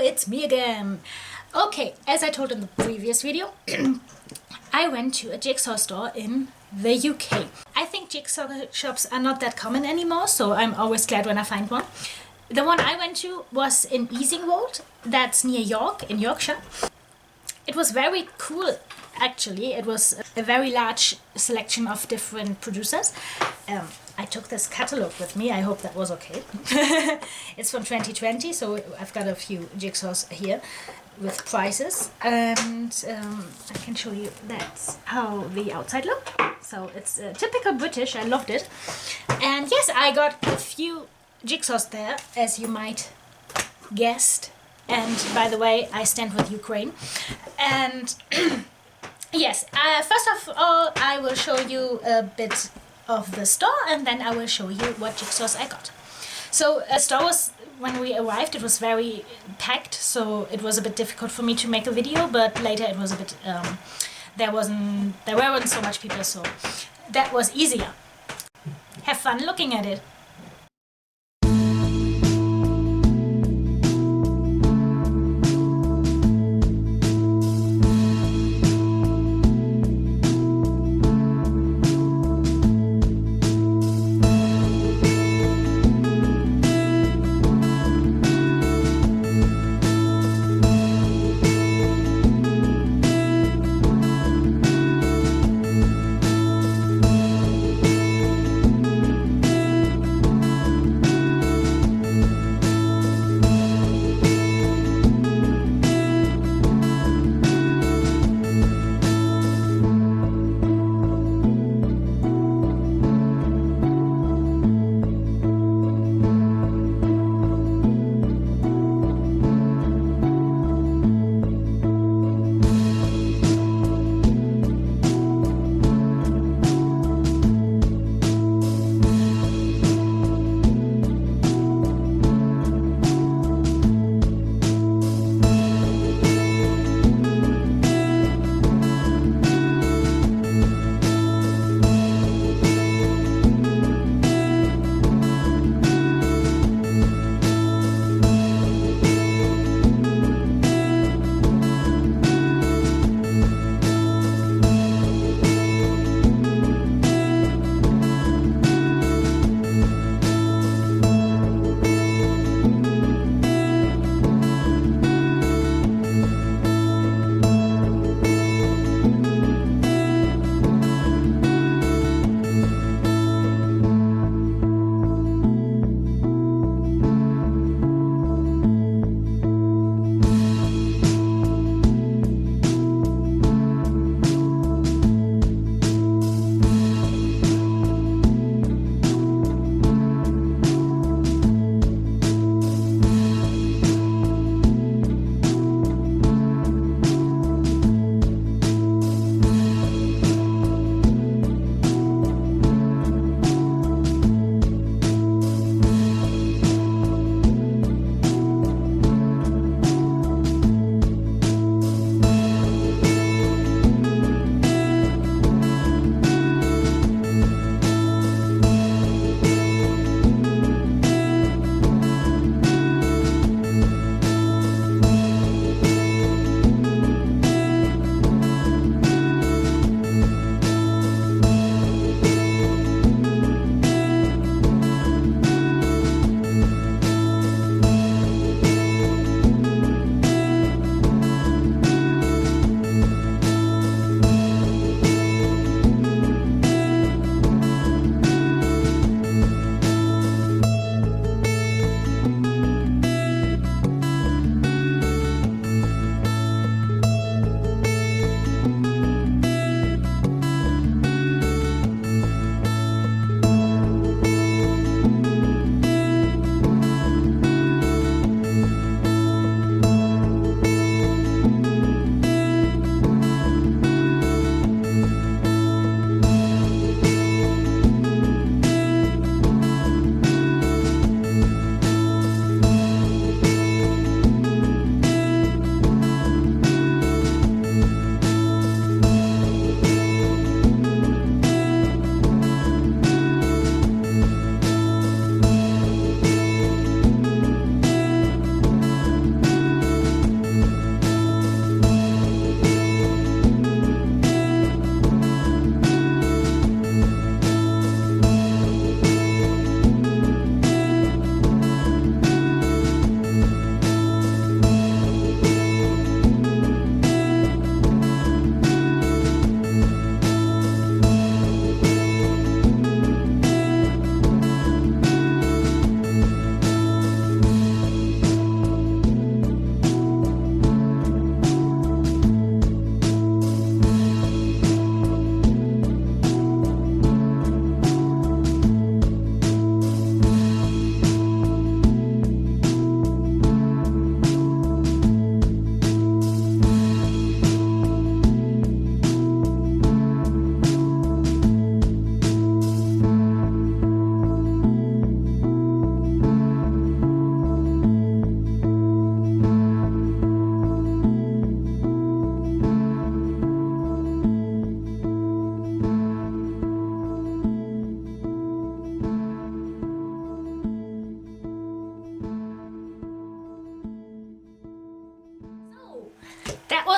it's me again. Okay, as I told in the previous video, I went to a jigsaw store in the UK. I think jigsaw shops are not that common anymore, so I'm always glad when I find one. The one I went to was in Easingwold, that's near York, in Yorkshire. It was very cool, actually. It was a very large selection of different producers. I took this catalog with me. I hope that was okay. It's from 2020, so I've got a few jigsaws here with prices, and I can show you that's how the outside look. So it's typical British. I loved it. And yes, I got a few jigsaws there, as you might guessed. And by the way, I stand with Ukraine. And yes, first of all, I will show you a bit of the store, and then I will show you what jigsaws I got. So the store was, when we arrived, it was very packed, so it was a bit difficult for me to make a video, but later it was a bit, there weren't so much people, so that was easier. Have fun looking at it.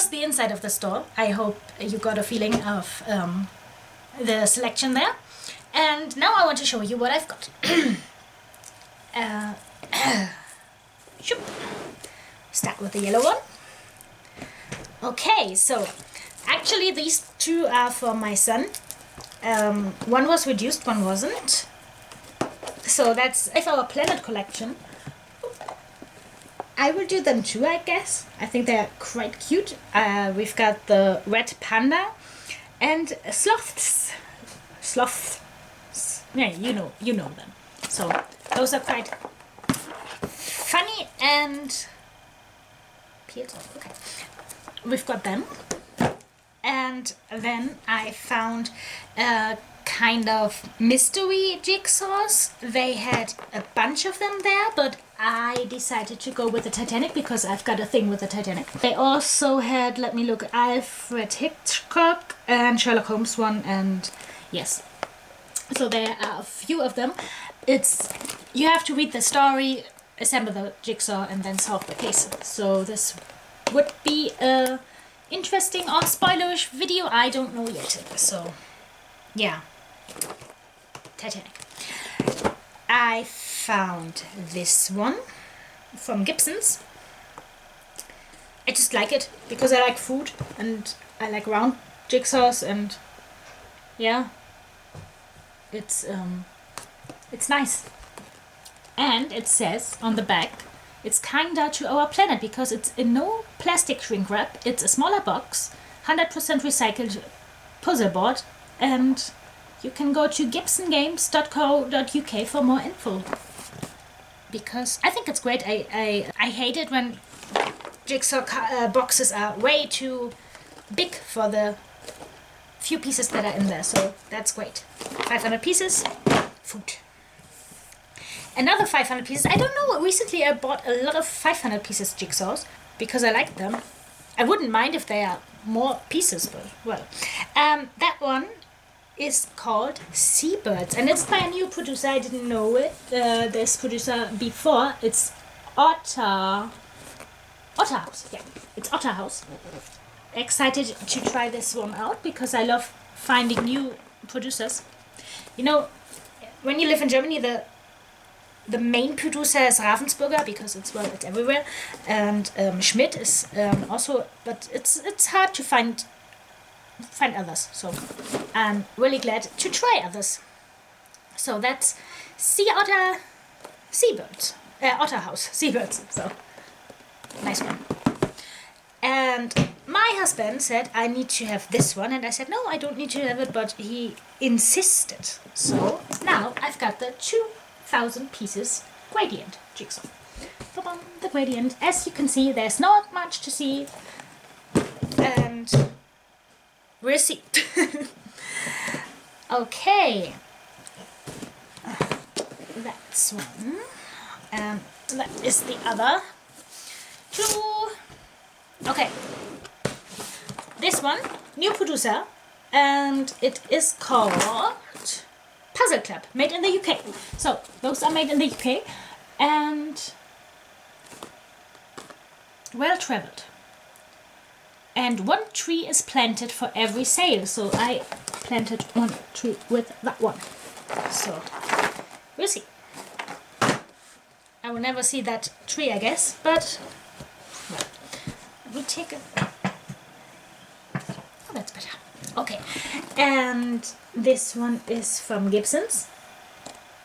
was the inside of the store. I hope you got a feeling of the selection there. And now I want to show you what I've got. Shoop. Start with the yellow one. Okay, so actually these two are for my son. One was reduced, one wasn't. So that's our planet collection. I will do them too, I guess. I think they're quite cute. We've got the red panda and sloths. Sloths. Yeah, you know them. So those are quite funny and peeled off. Okay, we've got them. And then I found a kind of mystery jigsaws. They had a bunch of them there, but I decided to go with the Titanic because I've got a thing with the Titanic. They also had, let me look, Alfred Hitchcock and Sherlock Holmes one, and yes. So there are a few of them. You have to read the story, assemble the jigsaw, and then solve the case. So this would be a interesting or spoilerish video, I don't know yet. So yeah, Titanic. I found this one from Gibsons. I just like it because I like food and I like round jigsaws, and yeah, it's nice. And it says on the back, it's kinder to our planet because it's in no plastic shrink wrap. It's a smaller box, 100% recycled puzzle board, and you can go to gibsongames.co.uk for more info. Because I think it's great. I hate it when jigsaw boxes are way too big for the few pieces that are in there. So that's great. 500 pieces, food. Another 500 pieces. I don't know, recently I bought a lot of 500 pieces jigsaws because I like them. I wouldn't mind if there are more pieces, but well. That one is called Seabirds, and it's by a new producer. I didn't know it. This producer before. It's Otter House. Yeah, it's Otter House. Excited to try this one out because I love finding new producers. You know, when you live in Germany, the main producer is Ravensburger because it's everywhere, and Schmidt is also, but it's hard to find others. So I'm really glad to try others. So that's Otter House Seabirds. So nice one. And my husband said I need to have this one, and I said no, I don't need to have it, but he insisted. So now I've got the 2,000 pieces gradient jigsaw. Ba-bum, the gradient. As you can see, there's not much to see, and we'll see. Okay, that's one, and that is the other two. Okay, this one, new producer, and it is called Puzzle Club, made in the UK. So those are made in the UK and well traveled. And one tree is planted for every sale. So I planted one tree with that one. So we'll see. I will never see that tree, I guess, but well, we'll take it. Oh, that's better. Okay, and this one is from Gibsons,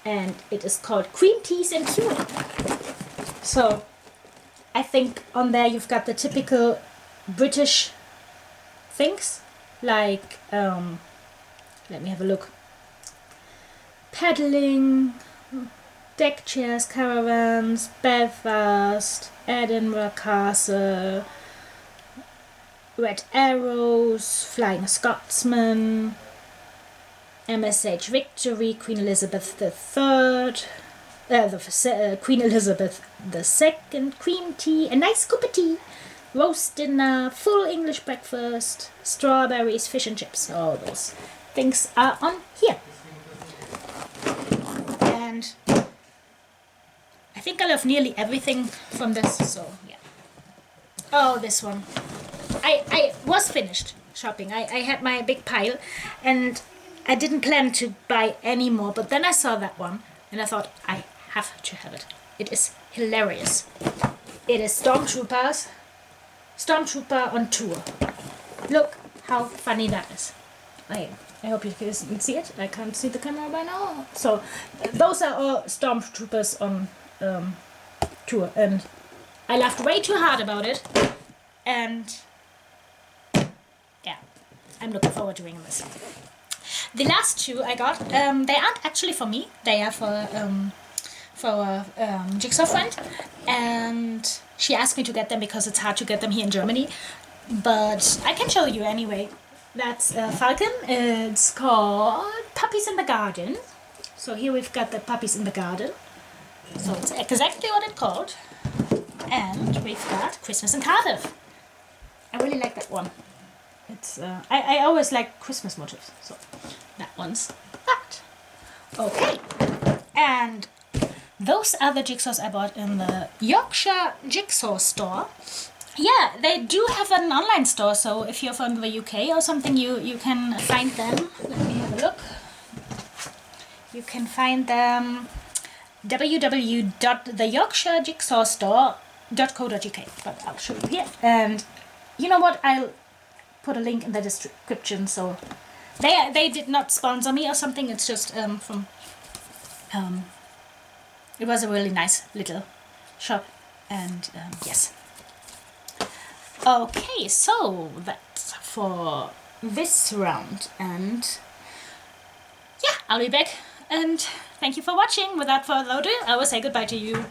and it is called Cream Teas and Curing. So I think on there you've got the typical British things, like let me have a look. Paddling, deck chairs, caravans, Belfast, Edinburgh Castle, Red Arrows, Flying Scotsman, MSH Victory, Queen Elizabeth III, Queen Elizabeth II, cream tea, a nice cup of tea, roast dinner, full English breakfast, strawberries, fish and chips. All those things are on here. And I think I love nearly everything from this, so yeah. Oh, this one. I was finished shopping. I had my big pile and I didn't plan to buy any more, but then I saw that one and I thought I have to have it. It is hilarious. It is Stormtrooper on tour. Look how funny that is. I hope you can see it. I can't see the camera by now. So those are all Stormtroopers on tour, and I laughed way too hard about it. And yeah, I'm looking forward to doing this. The last two I got, they aren't actually for me. They are for a jigsaw friend, and she asked me to get them because it's hard to get them here in Germany. But I can show you anyway. That's Falcon. It's called Puppies in the Garden. So here we've got the Puppies in the Garden. So it's exactly what it's called. And we've got Christmas in Cardiff. I really like that one. It's I always like Christmas motifs. So that one's that. Okay. And those are the jigsaws I bought in the Yorkshire Jigsaw Store. Yeah, they do have an online store, so if you're from the UK or something, you can find them. Let me have a look. You can find them www.theyorkshirejigsawstore.co.uk, but I'll show you here. And you know what? I'll put a link in the description. So they did not sponsor me or something. It's just from it was a really nice little shop, and yes. Okay, so that's for this round, and yeah, I'll be back, and thank you for watching. Without further ado, I will say goodbye to you.